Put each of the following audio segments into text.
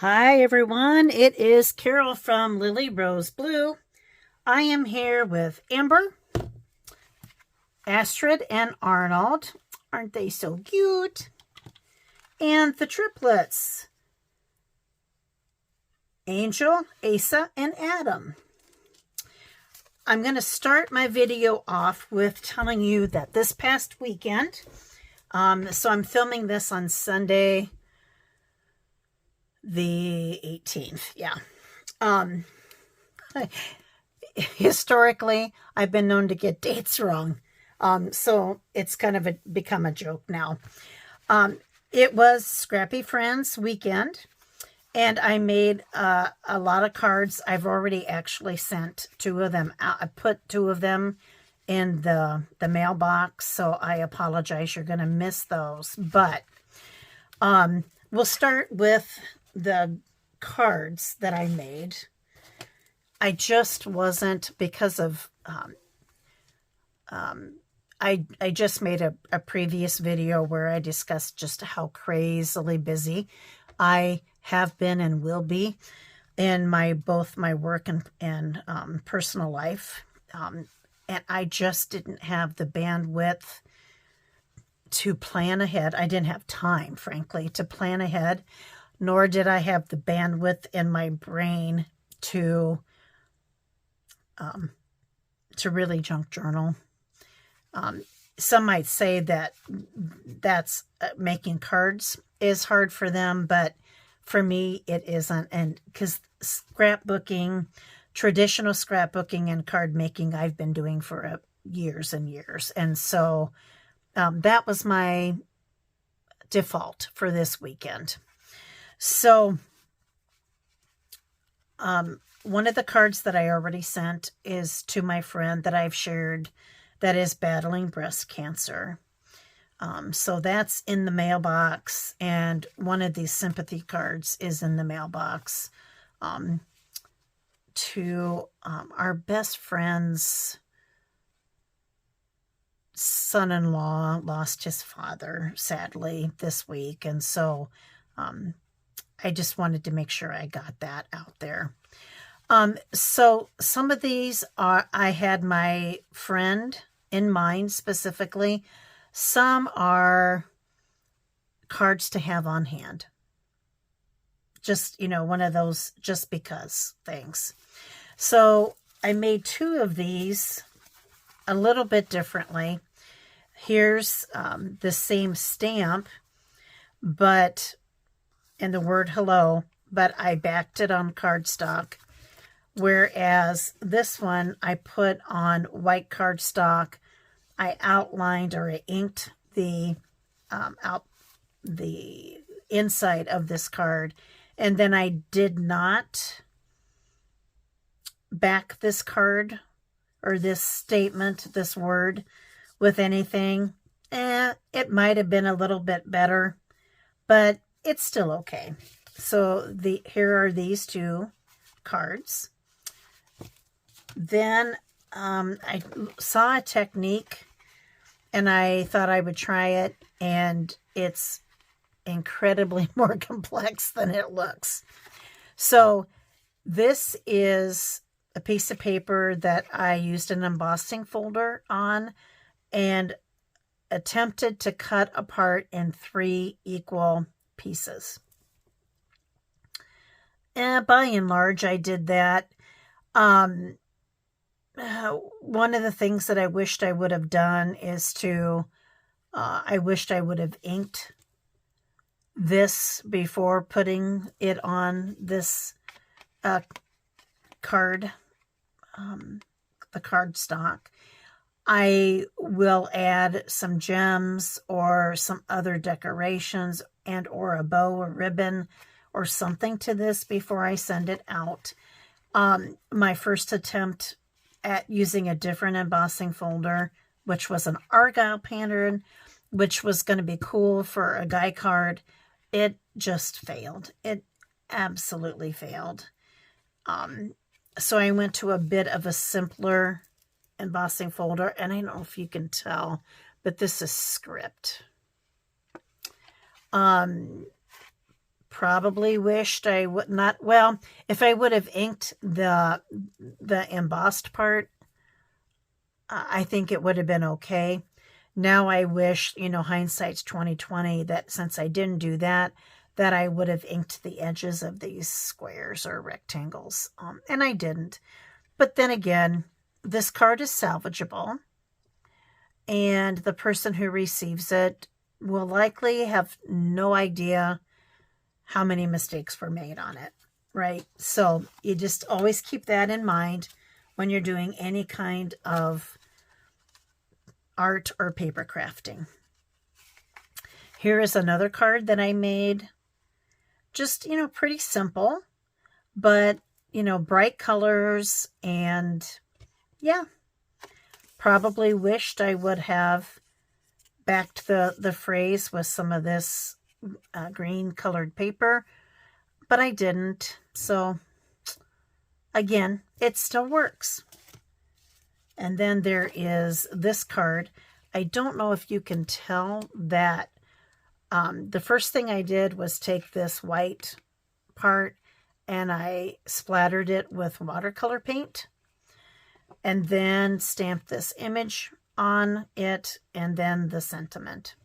Hi everyone, it is Carol from Lily Rose Blue. I am here with Amber, Astrid, and Arnold. Aren't they so cute? And the triplets, Angel, Asa, and Adam. I'm going to start my video off with telling you that this past weekend, so I'm filming this on Sunday, the 18th. Yeah. Historically, I've been known to get dates wrong. So it's kind of become a joke now. It was Scrappy Friends weekend, and I made a lot of cards. I've already actually sent two of them out. I put two of them in the mailbox, so I apologize. You're going to miss those. But we'll start with the cards that I made. I just wasn't, because of, I just made a previous video where I discussed just how crazily busy I have been and will be in both my work and personal life. And I just didn't have the bandwidth to plan ahead. I didn't have time, frankly, to plan ahead, nor did I have the bandwidth in my brain to really junk journal. Some might say that that's making cards is hard for them, but for me it isn't. And because scrapbooking, traditional scrapbooking and card making, I've been doing for years and years. And so that was my default for this weekend. So one of the cards that I already sent is to my friend that I've shared that is battling breast cancer. So that's in the mailbox, and one of these sympathy cards is in the mailbox to our best friend's son-in-law lost his father, sadly, this week. And so I just wanted to make sure I got that out there. So some of these I had my friend in mind specifically. Some are cards to have on hand. Just, one of those just because things. So I made two of these a little bit differently. Here's the same stamp, but in the word hello, but I backed it on cardstock. Whereas this one I put on white cardstock. I outlined, or I inked the inside of this card, and then I did not back this card or this statement, this word, with anything. It might have been a little bit better, but it's still okay. So here are these two cards. Then I saw a technique and I thought I would try it, and it's incredibly more complex than it looks. So this is a piece of paper that I used an embossing folder on and attempted to cut apart in 3 equal pieces. And by and large, I did that. One of the things that I wished I would have done is I wished I would have inked this before putting it on this card, the cardstock. I will add some gems or some other decorations and or a bow or ribbon or something to this before I send it out. My first attempt at using a different embossing folder, which was an argyle pattern, which was going to be cool for a guy card, it just failed. It absolutely failed. So I went to a bit of a simpler embossing folder, and I don't know if you can tell, but this is script. probably wished I would not, well, if I would have inked the embossed part, I think it would have been okay. Now I wish, hindsight's 2020, that since I didn't do that, that I would have inked the edges of these squares or rectangles. And I didn't. But then again, this card is salvageable, and the person who receives it will likely have no idea how many mistakes were made on it, right? So you just always keep that in mind when you're doing any kind of art or paper crafting. Here is another card that I made. Just, pretty simple, but, bright colors, and yeah, probably wished I would have backed the phrase with some of this green colored paper, but I didn't. So again, it still works. And then there is this card. I don't know if you can tell that the first thing I did was take this white part and I splattered it with watercolor paint, and then stamped this image on it, and then the sentiment.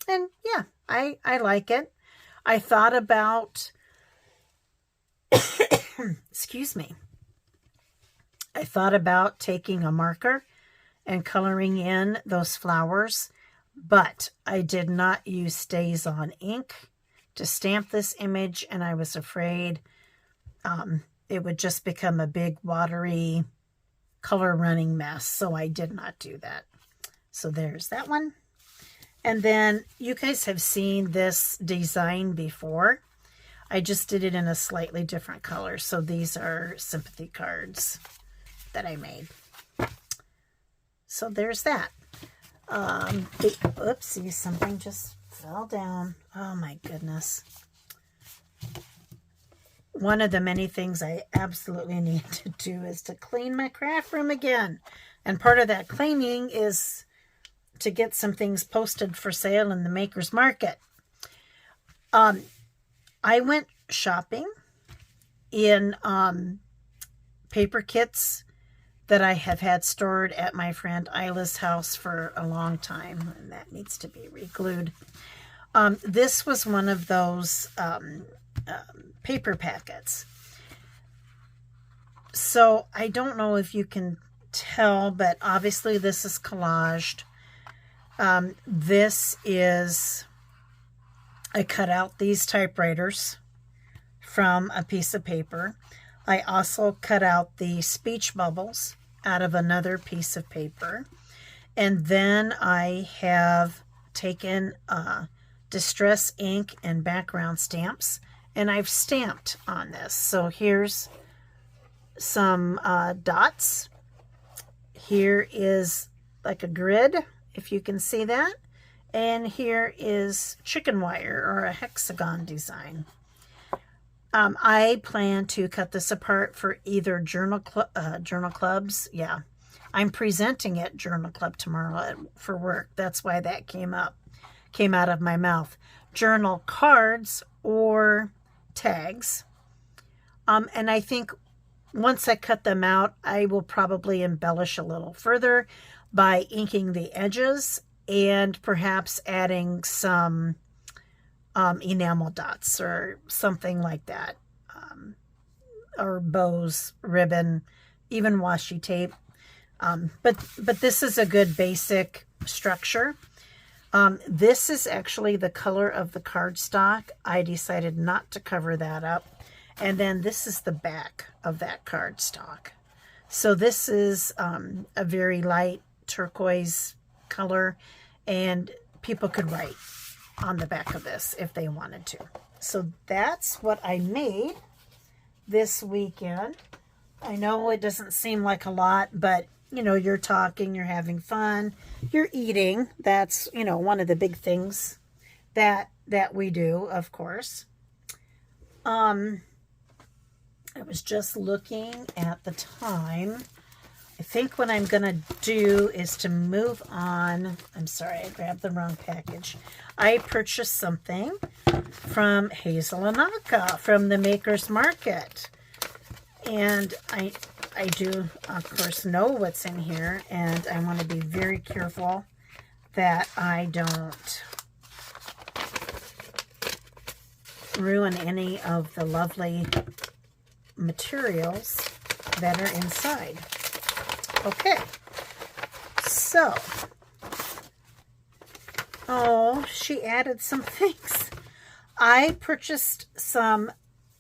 And yeah, I like it. I thought about, excuse me, I thought about taking a marker and coloring in those flowers, but I did not use StazOn ink to stamp this image, and I was afraid it would just become a big watery color running mess, so I did not do that. So there's that one. And then you guys have seen this design before. I just did it in a slightly different color. So these are sympathy cards that I made. So there's that. Oopsie, something just fell down. Oh my goodness. One of the many things I absolutely need to do is to clean my craft room again. And part of that cleaning is to get some things posted for sale in the Maker's Market. I went shopping in paper kits that I have had stored at my friend Isla's house for a long time, and that needs to be re-glued. This was one of those paper packets. So I don't know if you can tell, but obviously this is collaged. This is, I cut out these typewriters from a piece of paper. I also cut out the speech bubbles out of another piece of paper. And then I have taken distress ink and background stamps, and I've stamped on this. So here's some dots. Here is like a grid, if you can see that. And here is chicken wire or a hexagon design. I plan to cut this apart for either journal clubs. Yeah, I'm presenting at Journal Club tomorrow for work. That's why that came out of my mouth. Journal cards or tags. And I think once I cut them out, I will probably embellish a little further by inking the edges and perhaps adding some enamel dots or something like that, or bows, ribbon, even washi tape. But this is a good basic structure. This is actually the color of the cardstock. I decided not to cover that up. And then this is the back of that cardstock. So this is a very light turquoise color, and people could write on the back of this if they wanted to. So that's what I made this weekend. I know it doesn't seem like a lot, but you're talking, you're having fun, you're eating. That's, one of the big things that we do, of course. I was just looking at the time, I think what I'm going to do is to move on. I'm sorry, I grabbed the wrong package. I purchased something from Hazel and Anka from the Maker's Market. And I do, of course, know what's in here. And I want to be very careful that I don't ruin any of the lovely materials that are inside. Okay, so, oh, she added some things. I purchased some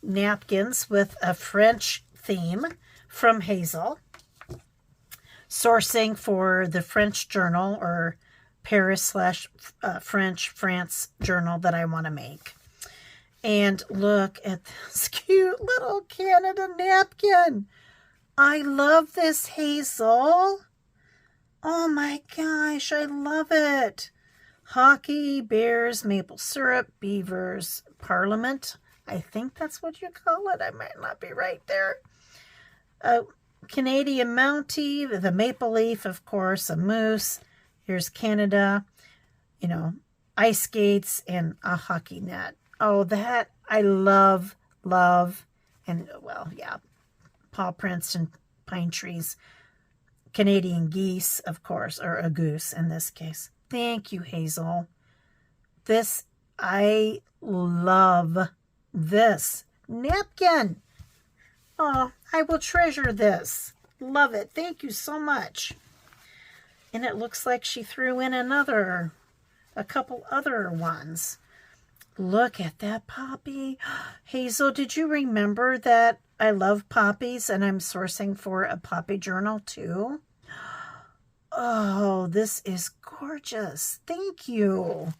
napkins with a French theme from Hazel, sourcing for the French journal or Paris/French France journal that I want to make. And look at this cute little Canada napkin. I love this, Hazel. Oh my gosh, I love it. Hockey, Bears, maple syrup, Beavers, Parliament. I think that's what you call it. I might not be right there. Canadian Mountie, the maple leaf, of course, a moose. Here's Canada, you know, ice skates and a hockey net. Oh, that I love. And, well, yeah, paw prints and pine trees. Canadian geese, of course, or a goose in this case. Thank you, Hazel. I love this napkin. Oh, I will treasure this. Love it. Thank you so much. And it looks like she threw in a couple other ones. Look at that poppy. Hazel, did you remember that I love poppies and I'm sourcing for a poppy journal too? Oh, this is gorgeous. Thank you.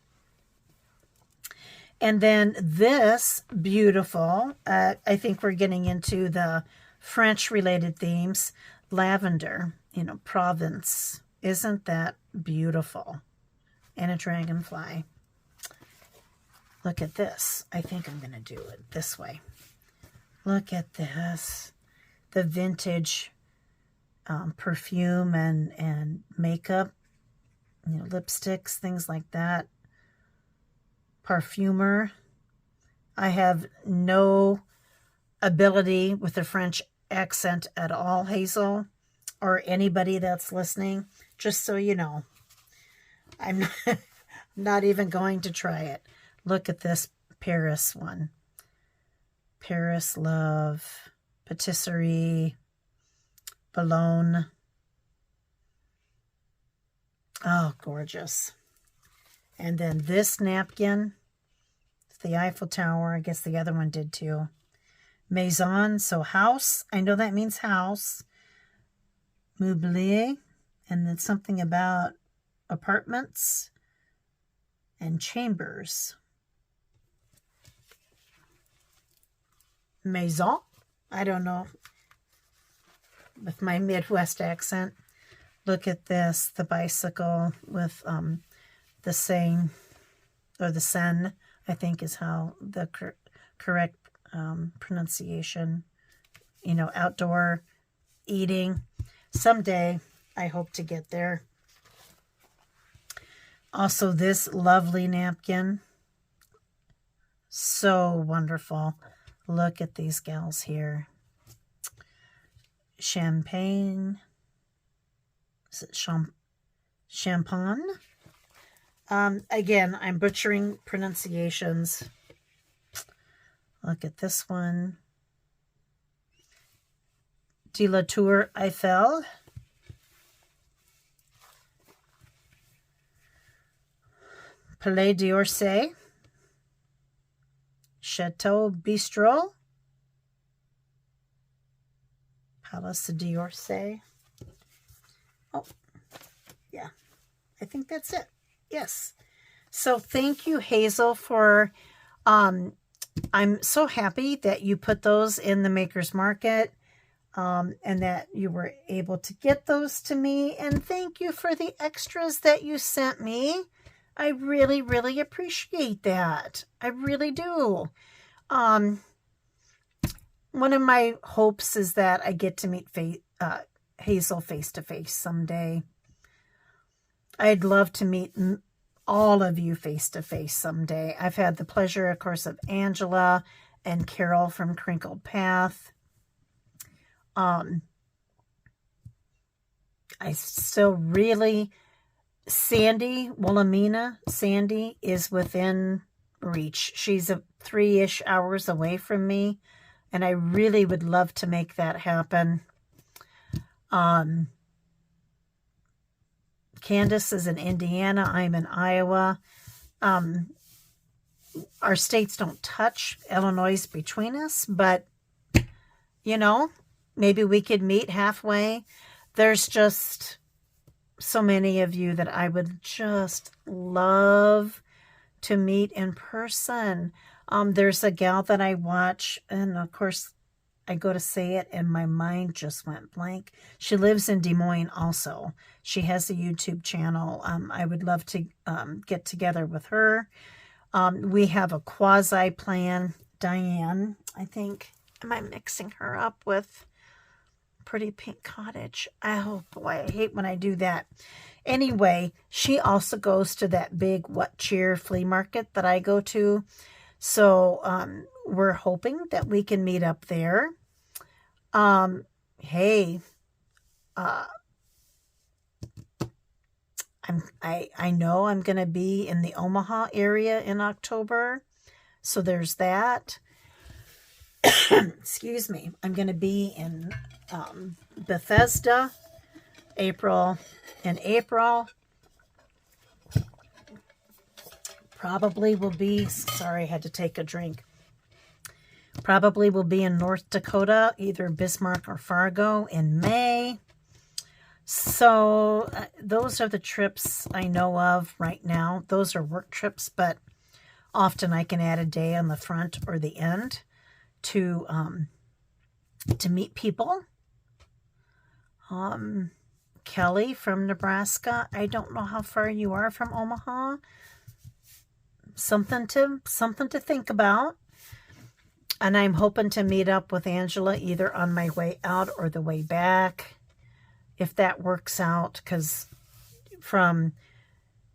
And then this beautiful, I think we're getting into the French-related themes, lavender, Provence. Isn't that beautiful? And a dragonfly. Look at this. I think I'm going to do it this way. Look at this. The vintage perfume and makeup, lipsticks, things like that. Parfumer. I have no ability with the French accent at all, Hazel, or anybody that's listening, just so you know. I'm not even going to try it. Look at this Paris one. Paris Love, Patisserie, Boulogne. Oh, gorgeous. And then this napkin, the Eiffel Tower. I guess the other one did too. Maison, so house. I know that means house. Meublé, and then something about apartments and chambers. Maison. I don't know. With my Midwest accent. Look at this. The bicycle with the Seine, or the Seine, I think is how the correct pronunciation. Outdoor eating. Someday, I hope to get there. Also, this lovely napkin. So wonderful. Look at these gals here. Champagne. Is it champagne? Again, I'm butchering pronunciations. Look at this one. De la Tour Eiffel. Palais d'Orsay. Chateau Bistro. Palace d'Orsay. Oh, yeah. I think that's it. Yes. So thank you, Hazel, for... I'm so happy that you put those in the Maker's Market. And that you were able to get those to me. And thank you for the extras that you sent me. I really, really appreciate that. I really do. One of my hopes is that I get to meet Hazel face-to-face someday. I'd love to meet all of you face-to-face someday. I've had the pleasure, of course, of Angela and Carol from Crinkled Path. I still really... Sandy is within reach. She's 3-ish hours away from me, and I really would love to make that happen. Candace is in Indiana. I'm in Iowa. Our states don't touch. Illinois is between us, but, you know, maybe we could meet halfway. There's just so many of you that I would just love to meet in person. There's a gal that I watch, and of course, I go to say it, and my mind just went blank. She lives in Des Moines also. She has a YouTube channel. I would love to get together with her. We have a quasi plan. Diane, I think. Am I mixing her up with Pretty Pink Cottage? Oh boy, I hate when I do that. Anyway, she also goes to that big What Cheer flea market that I go to. So we're hoping that we can meet up there. Hey, I know I'm going to be in the Omaha area in October. So there's that. Excuse me. I'm going to be in Bethesda in April. Probably will be, sorry, I had to take a drink. Probably will be in North Dakota, either Bismarck or Fargo in May. So those are the trips I know of right now. Those are work trips, but often I can add a day on the front or the end to meet people. Kelly from Nebraska. I don't know how far you are from Omaha. Something to think about. And I'm hoping to meet up with Angela either on my way out or the way back, if that works out, because from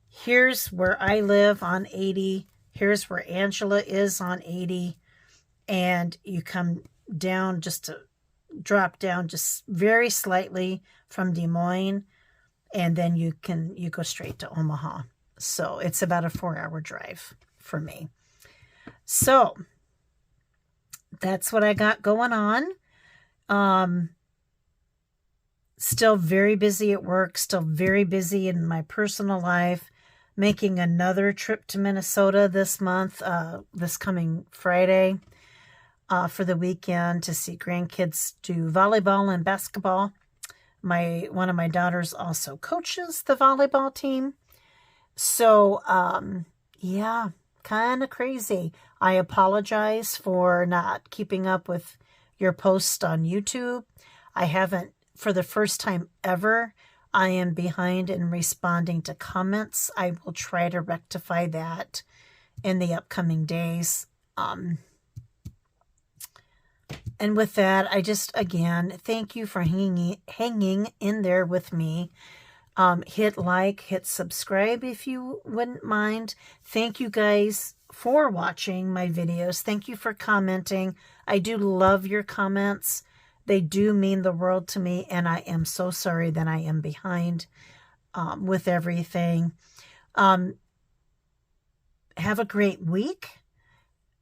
here's where I live on 80, here's where Angela is on 80, and you come down drop down just very slightly from Des Moines, and then you go straight to Omaha. So it's about a 4-hour drive for me. So that's what I got going on. Still very busy at work, still very busy in my personal life, making another trip to Minnesota this month, this coming Friday, for the weekend to see grandkids do volleyball and basketball. One of my daughters also coaches the volleyball team. So, yeah, kind of crazy. I apologize for not keeping up with your posts on YouTube. I haven't, for the first time ever, I am behind in responding to comments. I will try to rectify that in the upcoming days. And with that, I just, again, thank you for hanging in there with me. Hit like, hit subscribe if you wouldn't mind. Thank you guys for watching my videos. Thank you for commenting. I do love your comments. They do mean the world to me, and I am so sorry that I am behind with everything. Have a great week.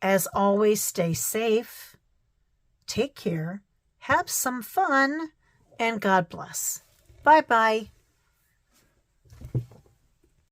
As always, stay safe. Take care. Have some fun. And God bless. Bye-bye.